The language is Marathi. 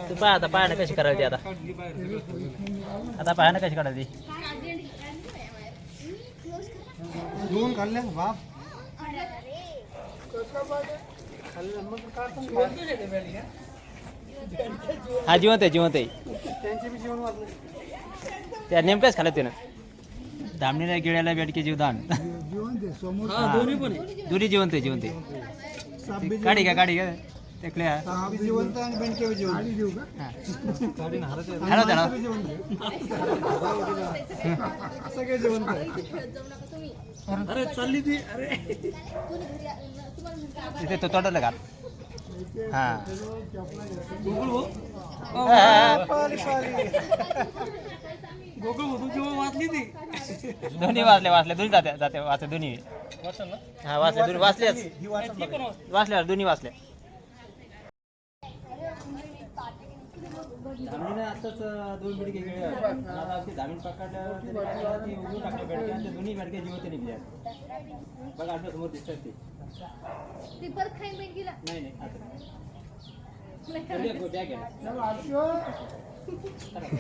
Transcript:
तू पाहा आता पाहणं कशी करायची आता आता पाहणं कशी काढायची दोन खाल्ल्या बाप हा जिवंत आहे जिवंत आहे त्यांचे बी जीवन वाचलं त्या नेमकंच खाल्लं त्यानं धामणीला गिळ्याला बेडके जीवदान दोन्ही जिवंत आहे जिवंत आहे गाडी का तेकल्या जिवंत आणि बेंडके जिवंत हॅलो त्याला सगळे जिवंत अरे चालली ती अरे तिथे तो तोडलं का हा गोकुळ मधून जेव्हा वाचली ती दोन्ही दोन्ही जाते वाचले दोन्ही हा वाचले दोन्ही वाचल्या दोन्ही वाचल्या धामणीने आताच दोन बेडके गेले धामीन पकडलं टाकले बेडके आणि दोन्ही बेडके जिवंत निघले बघा आपल्या समोर दिसतात ते परत खाईन बेडकीला नाही नाही आता